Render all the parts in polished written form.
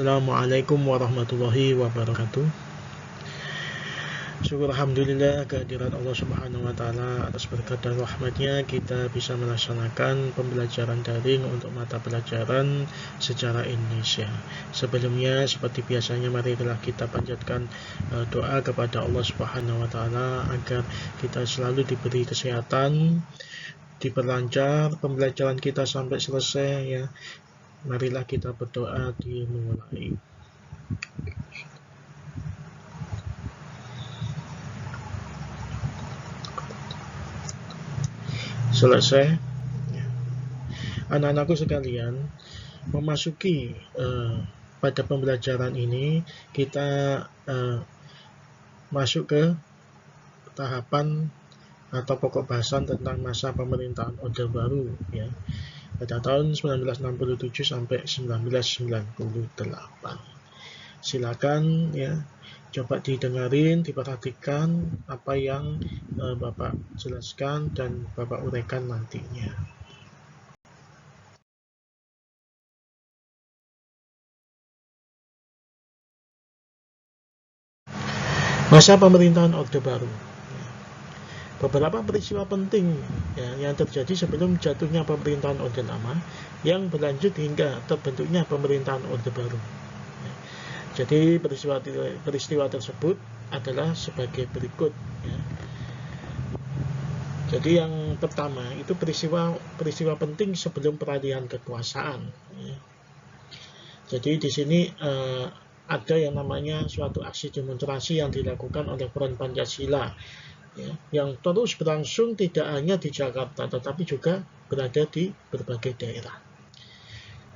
Assalamualaikum warahmatullahi wabarakatuh. Syukur alhamdulillah kehadiran Allah Subhanahu wa taala atas berkat dan rahmatnya kita bisa melaksanakan pembelajaran daring untuk mata pelajaran sejarah Indonesia. Sebelumnya seperti biasanya marilah kita panjatkan doa kepada Allah Subhanahu wa taala agar kita selalu diberi kesehatan, diperlancar pembelajaran kita sampai selesai ya. Marilah kita berdoa dimulai. Selesai. Anak-anakku sekalian, memasuki pada pembelajaran ini kita masuk ke tahapan atau pokok bahasan tentang masa pemerintahan Orde Baru ya. Pada tahun 1967 sampai 1998. Silakan ya, coba didengarin, diperhatikan apa yang Bapak jelaskan dan Bapak uraikan nantinya. Masa pemerintahan Orde Baru. Beberapa peristiwa penting ya, yang terjadi sebelum jatuhnya pemerintahan Orde Lama yang berlanjut hingga terbentuknya pemerintahan Orde Baru. Ya. Jadi peristiwa tersebut adalah sebagai berikut. Ya. Jadi yang pertama itu peristiwa penting sebelum peralihan kekuasaan. Ya. Jadi di sini ada yang namanya suatu aksi demonstrasi yang dilakukan oleh Front Pancasila. Ya, yang terus berlangsung tidak hanya di Jakarta tetapi juga berada di berbagai daerah.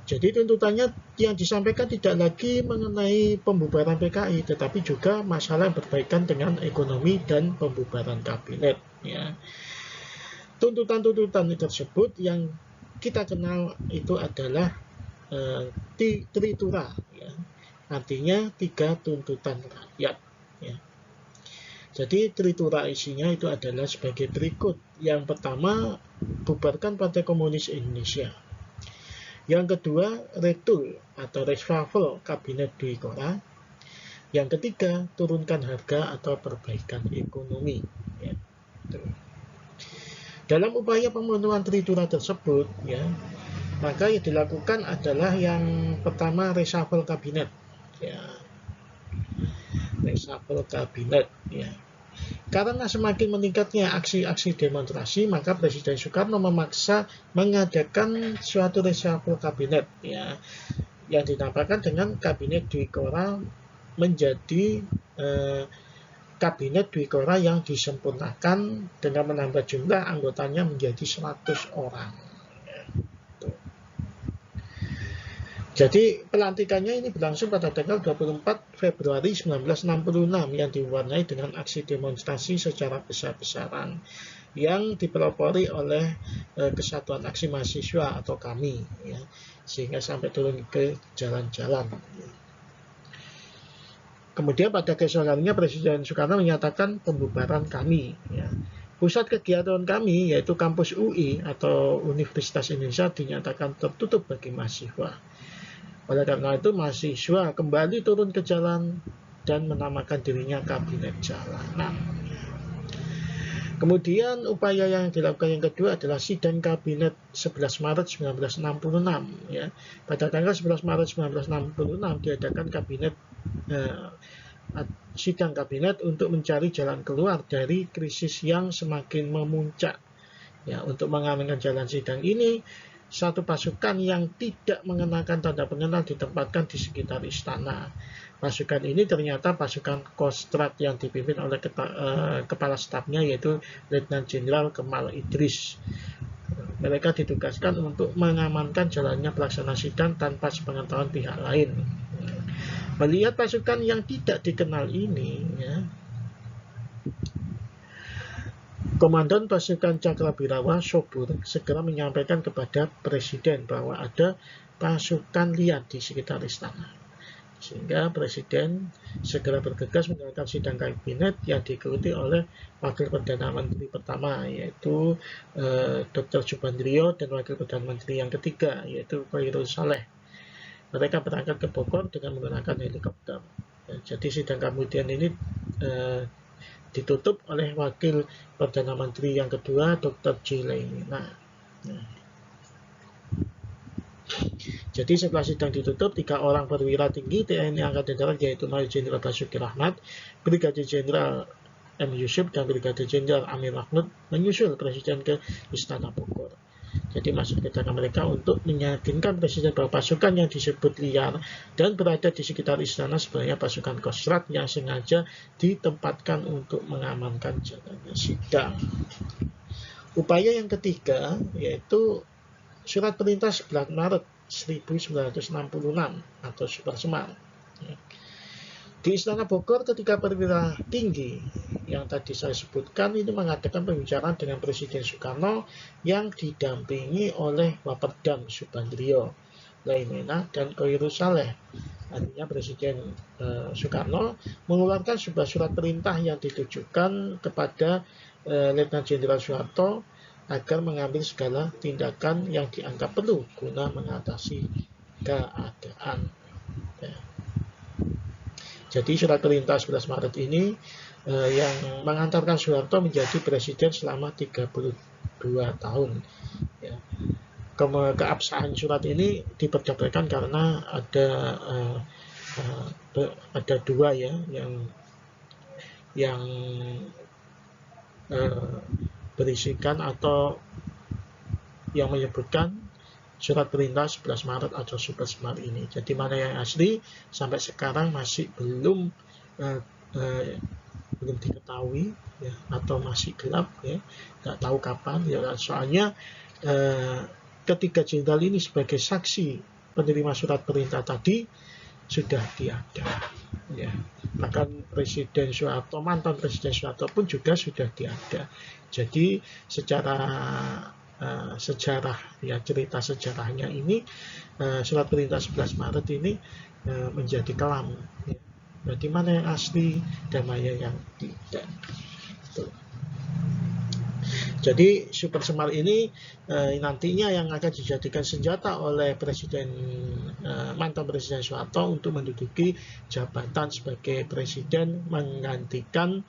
Jadi tuntutannya yang disampaikan tidak lagi mengenai pembubaran PKI tetapi juga masalah yang berkaitan dengan ekonomi dan pembubaran kabinet ya. Tuntutan-tuntutan tersebut yang kita kenal itu adalah Tritura ya. Artinya 3 tuntutan rakyat ya. Jadi Tritura isinya itu adalah sebagai berikut. Yang pertama, bubarkan Partai Komunis Indonesia. Yang kedua, retul atau reshuffle Kabinet Dwi Kora. Yang ketiga, turunkan harga atau perbaikan ekonomi. Ya. Dalam upaya pemenuhan Tritura tersebut, ya, maka yang dilakukan adalah yang pertama reshuffle kabinet. Ya. Reshuffle kabinet. Ya. Karena semakin meningkatnya aksi-aksi demonstrasi, maka Presiden Soekarno memaksa mengadakan suatu reshuffle kabinet ya, yang dinamakan dengan Kabinet Dwi Kora menjadi Kabinet Dwi Kora yang disempurnakan dengan menambah jumlah anggotanya menjadi 100 orang. Jadi pelantikannya ini berlangsung pada tanggal 24 Februari 1966 yang diwarnai dengan aksi demonstrasi secara besar-besaran yang dipelopori oleh Kesatuan Aksi Mahasiswa atau KAMI ya, sehingga sampai turun ke jalan-jalan. Kemudian pada keesokannya Presiden Soekarno menyatakan pembubaran KAMI ya. Pusat kegiatan kami yaitu kampus UI atau Universitas Indonesia dinyatakan tertutup bagi mahasiswa. Oleh karena itu mahasiswa kembali turun ke jalan dan menamakan dirinya Kabinet Jalanan. Kemudian upaya yang dilakukan yang kedua adalah sidang kabinet 11 Maret 1966 ya. Pada tanggal 11 Maret 1966 diadakan sidang kabinet untuk mencari jalan keluar dari krisis yang semakin memuncak. Ya, untuk mengamankan jalan sidang ini, satu pasukan yang tidak mengenakan tanda pengenal ditempatkan di sekitar istana. Pasukan ini ternyata pasukan Kostrad yang dipimpin oleh kepala stafnya yaitu Letnan Jenderal Kemal Idris. Mereka ditugaskan untuk mengamankan jalannya pelaksanaan sidang tanpa sepengetahuan pihak lain. Melihat pasukan yang tidak dikenal ini, ya, Komandan pasukan Cakrabirawa Sobur segera menyampaikan kepada Presiden bahwa ada pasukan liar di sekitar istana. Sehingga Presiden segera bergegas menjalankan sidang kabinet yang diikuti oleh Wakil Perdana Menteri pertama yaitu Dr. Subandrio dan Wakil Perdana Menteri yang ketiga yaitu Khairul Saleh. mereka berangkat ke Bogor dengan menggunakan helikopter. Ya, jadi sidang kemudian ini ditutup oleh Wakil Perdana Menteri yang kedua, Dr. Jilena. Nah, jadi setelah sidang ditutup, 3 orang perwira tinggi TNI Angkatan Darat yaitu Mayor Jenderal Basuki Rahmat, Brigadir Jenderal M. Yusuf, dan Brigadir Jenderal Amir Mahmud menyusul Presiden ke Istana Bogor. Jadi maksud kedatangan mereka untuk meyakinkan Presiden bahwa pasukan yang disebut liar dan berada di sekitar istana sebenarnya pasukan Kostrad yang sengaja ditempatkan untuk mengamankan jalannya sidang. Upaya yang ketiga yaitu Surat Perintah 11 Maret 1966 atau Super Semar. Di Istana Bogor ketika perwira tinggi yang tadi saya sebutkan ini mengadakan pembicaraan dengan Presiden Soekarno yang didampingi oleh Waperdam Subandrio, Laimena, dan Koirus Saleh. Artinya Presiden Soekarno mengeluarkan sebuah surat perintah yang ditujukan kepada Letnan Jenderal Soeharto agar mengambil segala tindakan yang dianggap perlu guna mengatasi keadaan. Jadi surat perintah 11 Maret ini yang mengantarkan Soeharto menjadi presiden selama 32 tahun. Ya. Keabsahan surat ini diperdagangkan karena ada dua ya yang berisikan atau yang menyebutkan surat perintah 11 Maret atau Super Semar ini. Jadi mana yang asli sampai sekarang masih belum diketahui ya, atau masih gelap ya, nggak tahu kapan ya. Soalnya ketiga jenderal ini sebagai saksi penerima surat perintah tadi sudah tiada ya. Bahkan Presiden Soeharto, mantan Presiden Soeharto pun juga sudah tiada. Jadi secara sejarah ya, cerita sejarahnya ini surat perintah 11 Maret ini menjadi kelam ya. Berarti mana yang asli dan mana yang tidak. Jadi Super Semar ini nantinya yang akan dijadikan senjata oleh mantan Presiden Soeharto untuk menduduki jabatan sebagai presiden menggantikan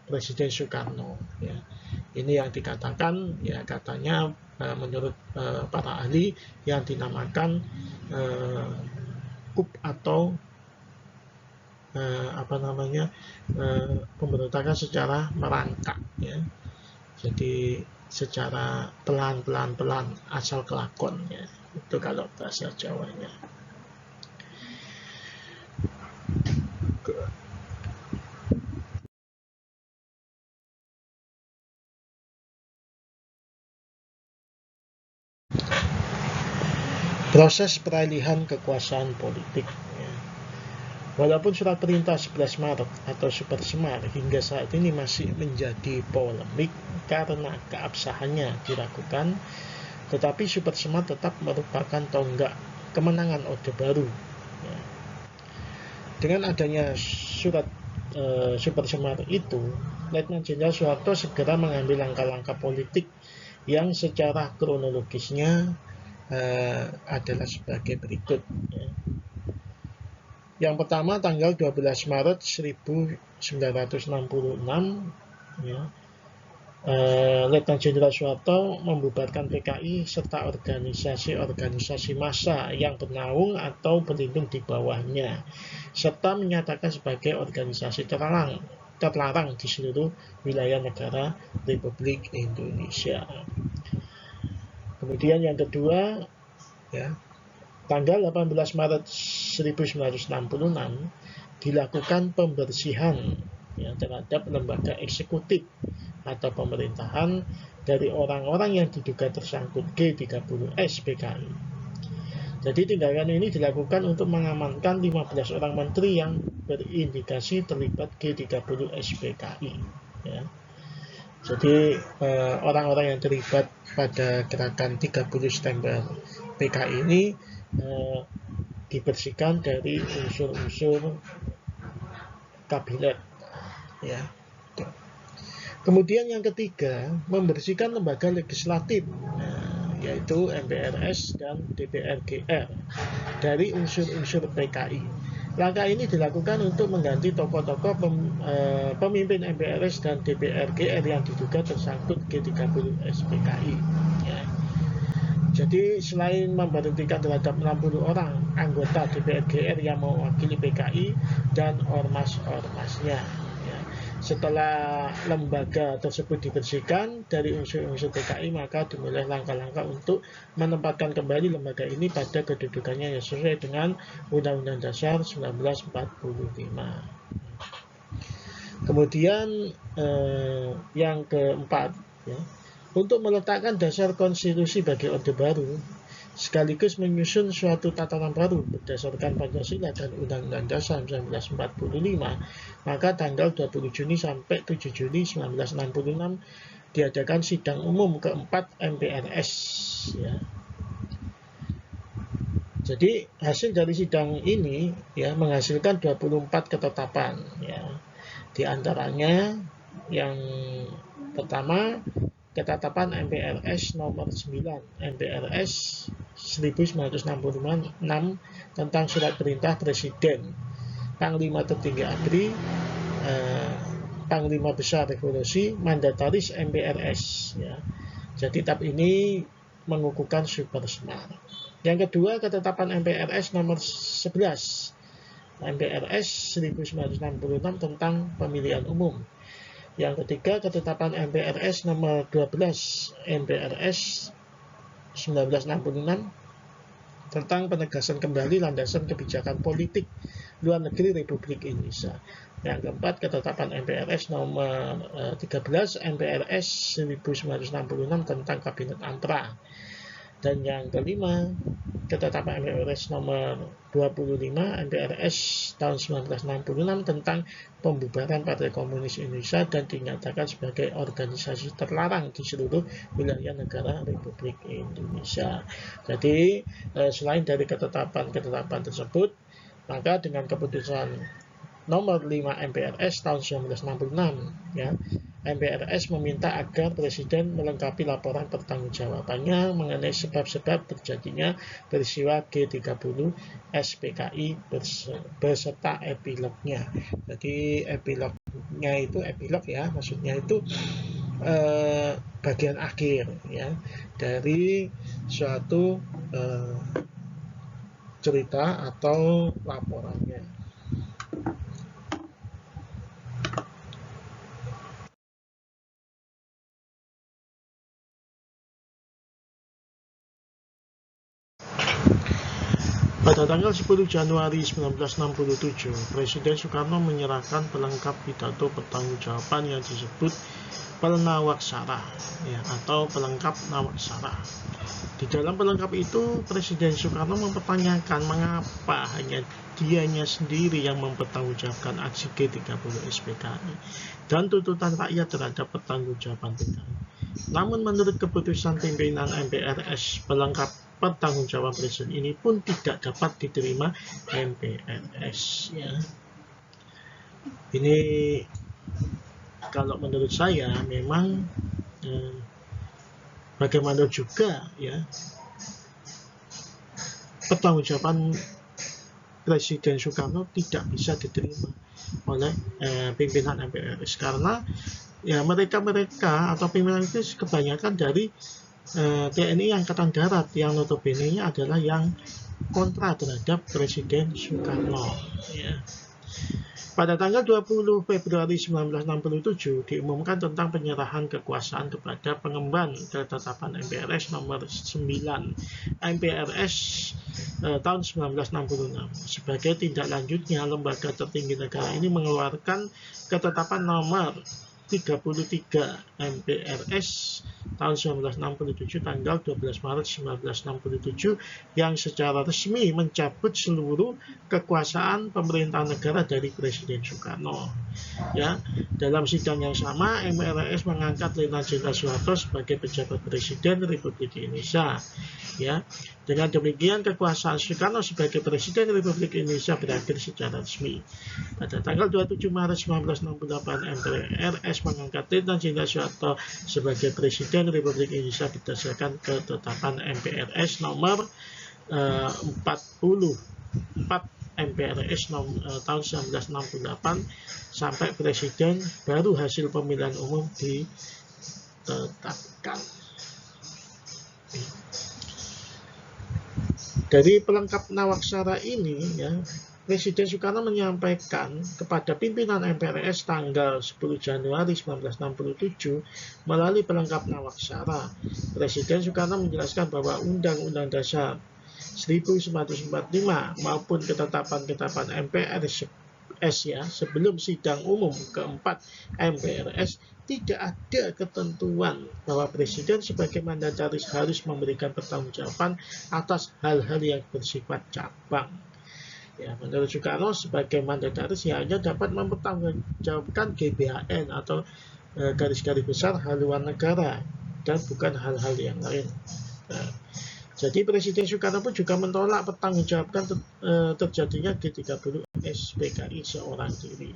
Presiden Soekarno ya. Ini yang dikatakan ya, katanya menurut para ahli yang dinamakan coup atau pemberontakan secara merangkak ya. Jadi secara pelan asal kelakon ya. Itu kalau bahasa Jawanya. Proses peralihan kekuasaan politik ya. Walaupun surat perintah 11 Maret atau Super Semar hingga saat ini masih menjadi polemik karena keabsahannya diragukan, tetapi Super Semar tetap merupakan tonggak kemenangan Orde Baru ya. Dengan adanya surat Super Semar itu, Letnan Jenderal Soeharto segera mengambil langkah-langkah politik yang secara kronologisnya adalah sebagai berikut ya. Yang pertama tanggal 12 Maret 1966 ya, Letnan Jenderal Soeharto membubarkan PKI serta organisasi-organisasi massa yang bernaung atau berlindung di bawahnya, serta menyatakan sebagai organisasi terlarang di seluruh wilayah negara Republik Indonesia. Kemudian yang kedua ya, tanggal 18 Maret 1966 dilakukan pembersihan ya, terhadap lembaga eksekutif atau pemerintahan dari orang-orang yang diduga tersangkut G30S PKI. Jadi tindakan ini dilakukan untuk mengamankan 15 orang menteri yang berindikasi terlibat G30S PKI ya. Jadi orang-orang yang terlibat pada gerakan 30 September PKI ini dibersihkan dari unsur-unsur kabinet ya. Kemudian yang ketiga, membersihkan lembaga legislatif yaitu MPRS dan DPR GR dari unsur-unsur PKI. Langkah ini dilakukan untuk mengganti tokoh-tokoh pemimpin MPRS dan DPR GR yang diduga tersangkut G30 SPKI. Ya. Jadi selain memberhentikan terhadap 60 orang anggota DPR GR yang mewakili PKI dan ormas-ormasnya, ya. Setelah lembaga tersebut dibersihkan dari unsur-unsur PKI, maka dimulai langkah-langkah untuk menempatkan kembali lembaga ini pada kedudukannya yang sesuai dengan Undang-Undang Dasar 1945. Kemudian yang keempat, ya, untuk meletakkan dasar konstitusi bagi Orde Baru, sekaligus menyusun suatu tatanan baru berdasarkan Pancasila dan Undang-Undang Dasar 1945, maka tanggal 20 Juni sampai 7 Juli 1966 diadakan sidang umum keempat MPRS. Ya. Jadi hasil dari sidang ini, ya, menghasilkan 24 ketetapan. Ya. Di antaranya yang pertama, ketetapan MPRS nomor 9 MPRS 1966 tentang surat perintah Presiden, Panglima Tertinggi ABRI, Panglima Besar Revolusi, mandataris MPRS. Ya. Jadi tab ini mengukuhkan super smart. Yang kedua, ketetapan MPRS nomor 11 MPRS 1966 tentang pemilihan umum. Yang ketiga, ketetapan MPRS nomor 12 MPRS 1966 tentang penegasan kembali landasan kebijakan politik luar negeri Republik Indonesia. Yang keempat, ketetapan MPRS nomor 13 MPRS 1966 tentang Kabinet Ampera. Dan yang kelima, ketetapan MPRS nomor 25 MPRS tahun 1966 tentang pembubaran Partai Komunis Indonesia dan dinyatakan sebagai organisasi terlarang di seluruh wilayah negara Republik Indonesia. Jadi selain dari ketetapan-ketetapan tersebut, maka dengan keputusan nomor 5 MPRS tahun 1966, ya, MPRS meminta agar Presiden melengkapi laporan pertanggungjawabannya mengenai sebab-sebab terjadinya peristiwa G30 SPKI beserta epilognya. Jadi epilognya itu epilog, ya, maksudnya itu bagian akhir, ya, dari suatu cerita atau laporannya. Pada tanggal 10 Januari 1967, Presiden Soekarno menyerahkan pelengkap pidato pertanggungjawaban yang disebut Pelnawaksara, ya, atau pelengkap Nawaksara. Di dalam pelengkap itu, Presiden Soekarno mempertanyakan mengapa hanya dianya sendiri yang mempertanggungjawabkan aksi G30 SPKI dan tuntutan rakyat terhadap pertanggungjawaban PKI. Namun menurut keputusan pimpinan MPRS, pelengkap pertanggungjawaban Presiden ini pun tidak dapat diterima MPRS. Ya. Ini kalau menurut saya memang bagaimana juga, ya, pertanggungjawaban Presiden Soekarno tidak bisa diterima oleh pimpinan MPRS karena, ya, mereka atau pimpinan itu kebanyakan dari TNI Angkatan Darat yang notabene-nya adalah yang kontra terhadap Presiden Soekarno. Ya. Pada tanggal 20 Februari 1967 diumumkan tentang penyerahan kekuasaan kepada pengemban ketetapan MPRS nomor 9 MPRS tahun 1966. Sebagai tindak lanjutnya, lembaga tertinggi negara ini mengeluarkan ketetapan nomor 33 MPRS tahun 1967 tanggal 12 Maret 1967 yang secara resmi mencabut seluruh kekuasaan pemerintahan negara dari Presiden Soekarno. Ya, dalam sidang yang sama, MPRS mengangkat Letnan Jenderal Soeharto sebagai pejabat Presiden Republik Indonesia. Ya, dengan demikian kekuasaan Soekarno sebagai Presiden Republik Indonesia berakhir secara resmi. Pada tanggal 27 Maret 1968, MPRS mengangkat Letnan Jenderal Soeharto sebagai Presiden Republik Indonesia berdasarkan ketetapan MPRS nomor 44 MPRS tahun 1968 sampai presiden baru hasil pemilihan umum ditetapkan. Dari pelengkap Nawaksara ini ya, Presiden Soekarno menyampaikan kepada pimpinan MPRS tanggal 10 Januari 1967 melalui pelengkap Nawaksara. Presiden Soekarno menjelaskan bahwa Undang-Undang Dasar 1945 maupun ketetapan-ketetapan MPRS ya sebelum sidang umum keempat MPRS tidak ada ketentuan bahwa Presiden sebagai mandataris harus memberikan pertanggungjawaban atas hal-hal yang bersifat cabang. Ya, menurut Soekarno sebagai mandataris ya hanya dapat mempertanggungjawabkan GBHN atau garis-garis besar haluan negara dan bukan hal-hal yang lain. Nah, jadi Presiden Soekarno pun juga menolak pertanggungjawabkan terjadinya G30 SPKI seorang diri.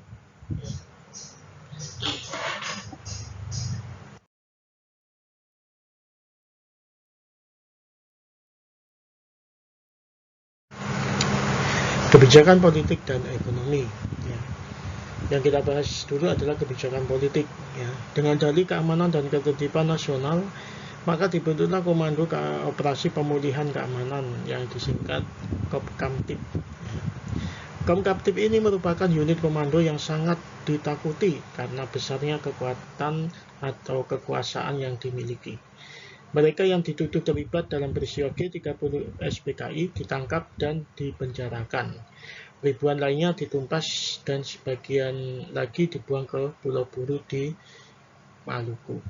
Ya. Kebijakan politik dan ekonomi ya. Yang kita bahas dulu adalah kebijakan politik ya. Dengan dalih keamanan dan ketertiban nasional, maka dibentuklah Komando Operasi Pemulihan Keamanan yang disingkat Kopkamtib ya. Kopkamtib ini merupakan unit komando yang sangat ditakuti karena besarnya kekuatan atau kekuasaan yang dimiliki. Mereka yang dituduh terlibat dalam peristiwa G30 SPKI ditangkap dan dipenjarakan. Ribuan lainnya ditumpas dan sebagian lagi dibuang ke Pulau Buru di Maluku.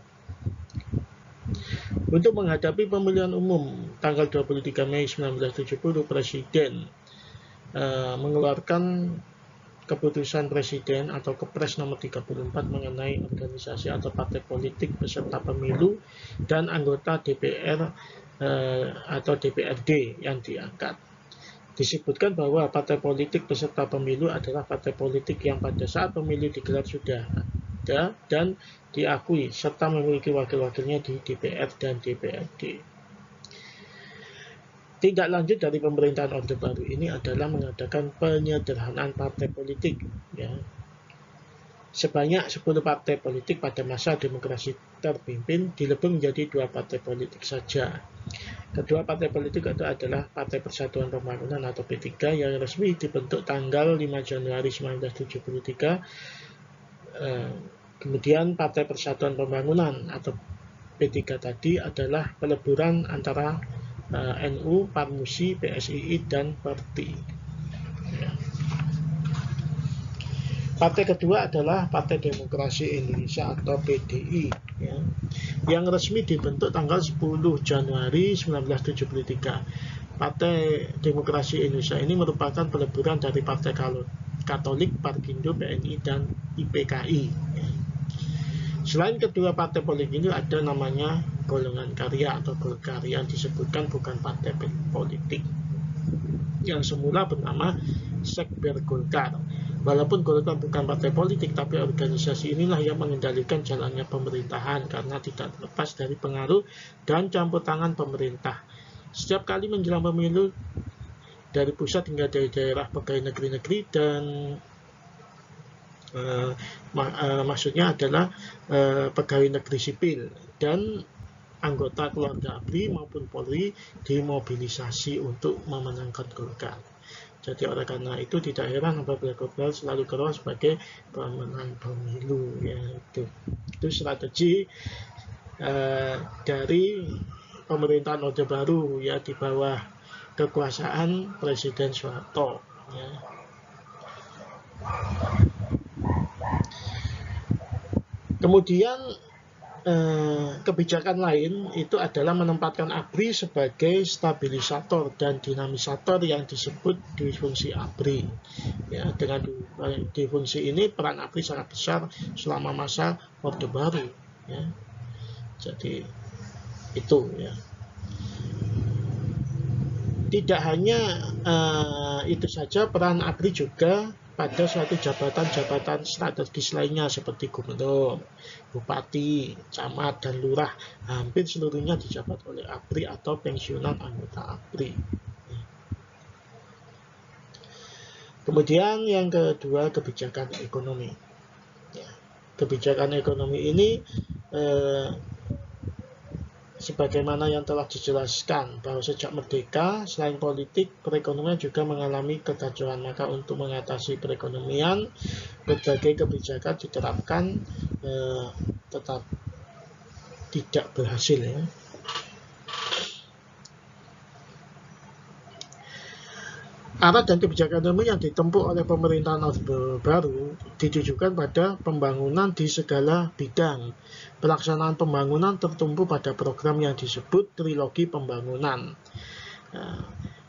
Untuk menghadapi pemilihan umum tanggal 23 Mei 1970, Presiden mengeluarkan keputusan Presiden atau Kepres nomor 34 mengenai organisasi atau partai politik peserta pemilu dan anggota DPR atau DPRD yang diangkat. Disebutkan bahwa partai politik peserta pemilu adalah partai politik yang pada saat pemilu digelar sudah ada dan diakui serta memiliki wakil-wakilnya di DPR dan DPRD. Tindak lanjut dari pemerintahan Orde Baru ini adalah mengadakan penyederhanaan partai politik ya. Sebanyak 10 partai politik pada masa demokrasi terpimpin dilebur menjadi 2 partai politik saja. Kedua partai politik itu adalah Partai Persatuan Pembangunan atau P3 yang resmi dibentuk tanggal 5 Januari 1973. Kemudian Partai Persatuan Pembangunan atau P3 tadi adalah peleburan antara NU, Parmusi, PSII, dan Perti. Ya. Partai kedua adalah Partai Demokrasi Indonesia atau PDI ya, yang resmi dibentuk tanggal 10 Januari 1973. Partai Demokrasi Indonesia ini merupakan peleburan dari Partai Katolik, Parkindo, PNI, dan IPKI. Ya. Selain kedua partai politik ini ada namanya Golongan Karya atau Golkar yang disebutkan bukan partai politik yang semula bernama Sekber Golkar. Walaupun Golkar bukan partai politik, tapi organisasi inilah yang mengendalikan jalannya pemerintahan karena tidak terlepas dari pengaruh dan campur tangan pemerintah. Setiap kali menjelang pemilu dari pusat hingga dari daerah pegawai negeri-negeri dan maksudnya adalah pegawai negeri sipil dan anggota keluarga ABRI maupun Polri dimobilisasi untuk memenangkan Golkar. Jadi oleh karena itu tidak heran apabila Golkar selalu keluar sebagai pemenang pemilu ya. Itu strategi dari pemerintahan Orde Baru ya di bawah kekuasaan Presiden Soeharto ya. Kemudian kebijakan lain itu adalah menempatkan ABRI sebagai stabilisator dan dinamisator yang disebut difungsi ABRI. Ya, dengan difungsi ini peran ABRI sangat besar selama masa Orde Baru. Ya. Jadi itu ya. Tidak hanya itu saja, peran ABRI juga pada suatu jabatan-jabatan strategis lainnya seperti gubernur, bupati, camat, dan lurah. Hampir seluruhnya dijabat oleh ABRI atau pensiunan anggota ABRI. Kemudian yang kedua, kebijakan ekonomi. Ya, kebijakan ekonomi ini sebagaimana yang telah dijelaskan bahwa sejak merdeka, selain politik, perekonomian juga mengalami kekacauan. Maka untuk mengatasi perekonomian, berbagai kebijakan diterapkan tetap tidak berhasil, ya. Arah dan kebijakan ekonomi yang ditempuh oleh pemerintahan Orde Baru ditujukan pada pembangunan di segala bidang. Pelaksanaan pembangunan tertumpu pada program yang disebut trilogi pembangunan,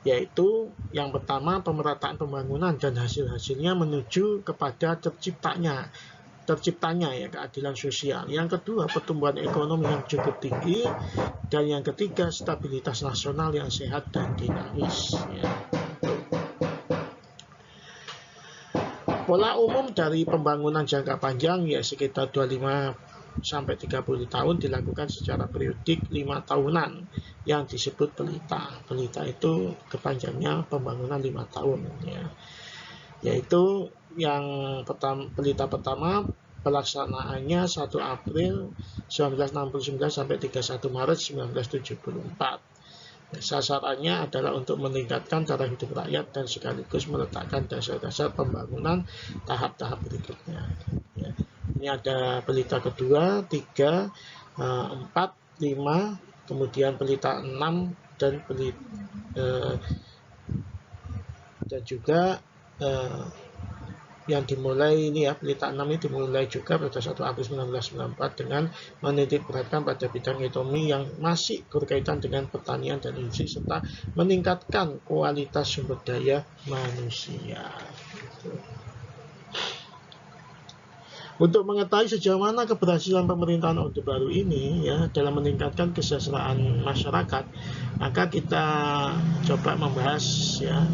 yaitu yang pertama pemerataan pembangunan dan hasil-hasilnya menuju kepada terciptanya ya keadilan sosial. Yang kedua, pertumbuhan ekonomi yang cukup tinggi, dan yang ketiga, stabilitas nasional yang sehat dan dinamis, ya. Pola umum dari pembangunan jangka panjang ya sekitar 25-30 tahun dilakukan secara periodik 5 tahunan yang disebut pelita. Pelita itu kepanjangnya pembangunan 5 tahun, ya. Yaitu yang pelita pertama pelaksanaannya 1 April 1969 sampai 31 Maret 1974. Sasarannya adalah untuk meningkatkan cara hidup rakyat dan sekaligus meletakkan dasar-dasar pembangunan tahap-tahap berikutnya, ya. Ini ada pelita kedua, 3, 4, 5, kemudian pelita 6 dan juga yang dimulai ini ya, pelita 6 ini dimulai juga pada 1 April 1994 dengan menitik beratkan pada bidang ekonomi yang masih berkaitan dengan pertanian dan industri serta meningkatkan kualitas sumber daya manusia. Untuk mengetahui sejauh mana keberhasilan pemerintahan Orde Baru ini ya dalam meningkatkan kesejahteraan masyarakat, maka kita coba membahas ya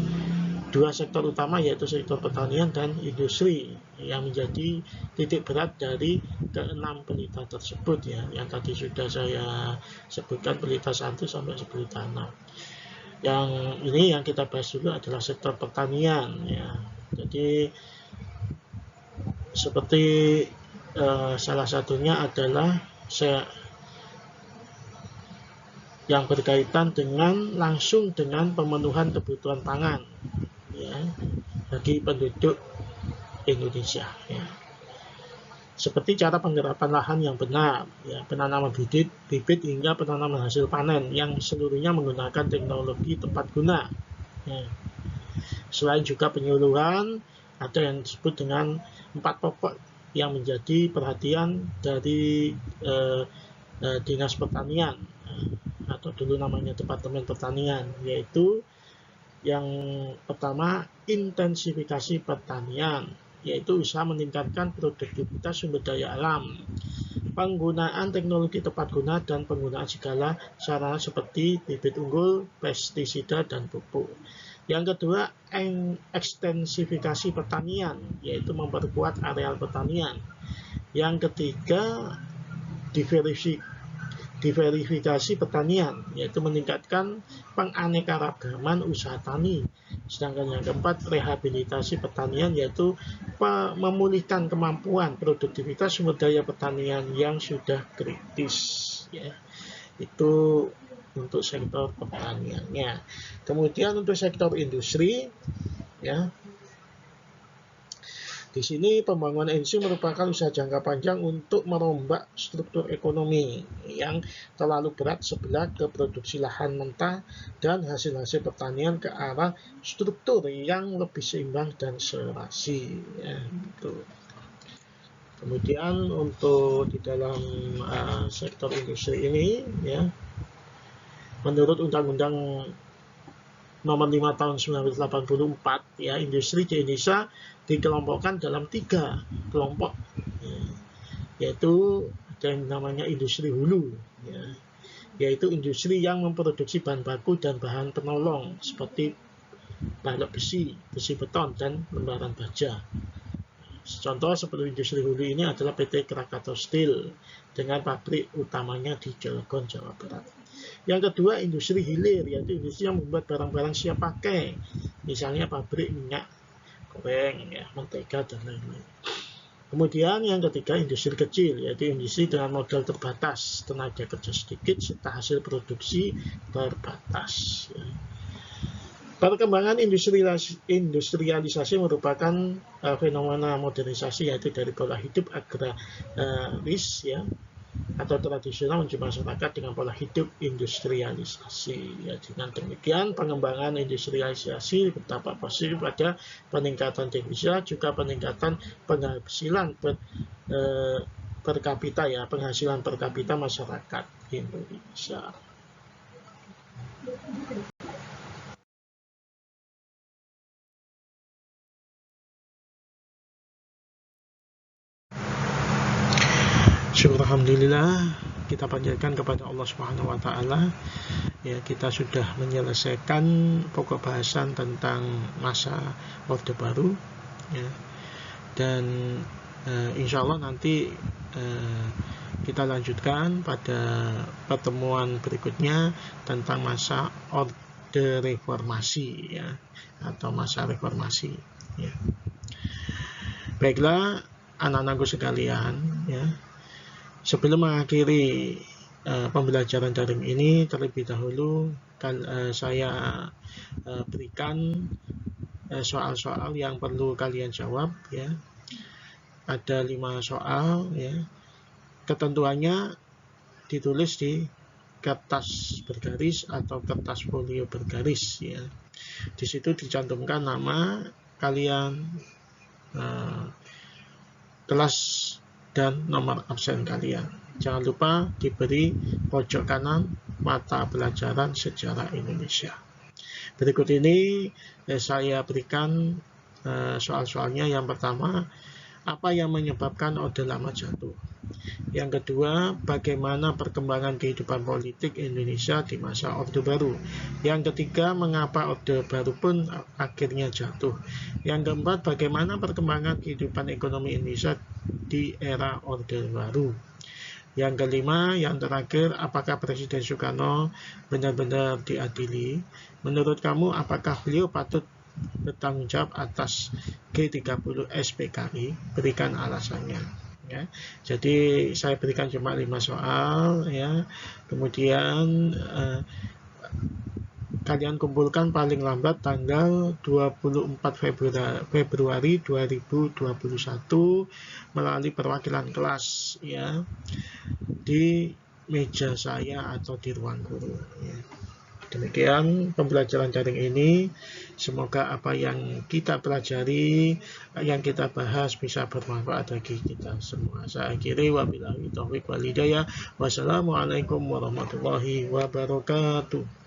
2 sektor utama, yaitu sektor pertanian dan industri yang menjadi titik berat dari ke-6 pelita tersebut ya, yang tadi sudah saya sebutkan pelita 1 sampai pelita 6. Yang ini yang kita bahas dulu adalah sektor pertanian ya. Jadi seperti salah satunya adalah yang berkaitan dengan langsung dengan pemenuhan kebutuhan pangan ya bagi penduduk Indonesia ya. Seperti cara penggerapan lahan yang benar ya, penanaman bibit hingga penanaman hasil panen yang seluruhnya menggunakan teknologi tepat guna ya. Selain juga penyuluhan, ada yang disebut dengan 4 pokok yang menjadi perhatian dari Dinas Pertanian atau dulu namanya Departemen Pertanian, yaitu yang pertama, intensifikasi pertanian, yaitu usaha meningkatkan produktivitas sumber daya alam, penggunaan teknologi tepat guna, dan penggunaan segala sarana seperti bibit unggul, pestisida, dan pupuk. Yang kedua, ekstensifikasi pertanian, yaitu memperkuat areal pertanian. Yang ketiga, diverifikasi pertanian, yaitu meningkatkan penganekaragaman usaha tani. Sedangkan yang keempat, rehabilitasi pertanian, yaitu memulihkan kemampuan produktivitas sumber daya pertanian yang sudah kritis ya. Itu untuk sektor pertaniannya. Kemudian untuk sektor industri ya, di sini pembangunan industri merupakan usaha jangka panjang untuk merombak struktur ekonomi yang terlalu berat sebelah ke produksi lahan mentah dan hasil-hasil pertanian ke arah struktur yang lebih seimbang dan serasi ya, gitu. Kemudian untuk di dalam sektor industri ini ya, menurut Undang-Undang Nomor 5 Tahun 1984 ya, industri di Indonesia dikelompokkan dalam 3 kelompok ya, yaitu ada yang namanya industri hulu ya, yaitu industri yang memproduksi bahan baku dan bahan penolong seperti balok besi, besi beton, dan lembaran baja. Contoh seperti industri hulu ini adalah PT Krakatau Steel dengan pabrik utamanya di Cilegon, Jawa Barat. Yang kedua, industri hilir, yaitu industri yang membuat barang-barang siap pakai, misalnya pabrik minyak goreng, ya, mentega dan lain-lain. Kemudian yang ketiga, industri kecil, yaitu industri dengan modal terbatas, tenaga kerja sedikit, serta hasil produksi terbatas. Ya. Perkembangan industrialisasi merupakan fenomena modernisasi, yaitu dari pola hidup agraris, ya, atau tradisional menuju masyarakat dengan pola hidup industrialisasi. Ya, dengan demikian pengembangan industrialisasi berdampak positif pada peningkatan devisa, juga peningkatan penghasilan per kapita, ya, penghasilan per kapita masyarakat Indonesia. Syukur alhamdulillah, kita panjatkan kepada Allah Subhanahu wa taala. Ya, kita sudah menyelesaikan pokok bahasan tentang masa Orde Baru, ya. Dan insya Allah nanti kita lanjutkan pada pertemuan berikutnya tentang masa Orde Reformasi, ya, atau masa reformasi, ya. Baiklah anak-anakku sekalian, ya. Sebelum mengakhiri pembelajaran daring ini, terlebih dahulu saya berikan soal-soal yang perlu kalian jawab, ya. Ada 5 soal, ya. Ketentuannya ditulis di kertas bergaris atau kertas folio bergaris, ya. Di situ dicantumkan nama kalian, kelas dan nomor absen kalian. Jangan lupa diberi pojok kanan mata pelajaran sejarah Indonesia. Berikut ini saya berikan soal-soalnya. Yang pertama, apa yang menyebabkan Orde Lama jatuh? Yang kedua, bagaimana perkembangan kehidupan politik Indonesia di masa Orde Baru? Yang ketiga, mengapa Orde Baru pun akhirnya jatuh? Yang keempat, bagaimana perkembangan kehidupan ekonomi Indonesia di era Orde Baru? Yang kelima, yang terakhir, apakah Presiden Soekarno benar-benar diadili? Menurut kamu, apakah beliau patut bertanggung jawab atas G30 SPKI? Berikan alasannya. Ya, jadi saya berikan cuma 5 soal, ya. Kemudian kalian kumpulkan paling lambat tanggal 24 Februari 2021 melalui perwakilan kelas, ya, di meja saya atau di ruang guru, ya. Demikian pembelajaran daring ini. Semoga apa yang kita pelajari, yang kita bahas bisa bermanfaat bagi kita semua. Saya akhiri, wabillahi taufiq wal hidayah. Wassalamualaikum warahmatullahi wabarakatuh.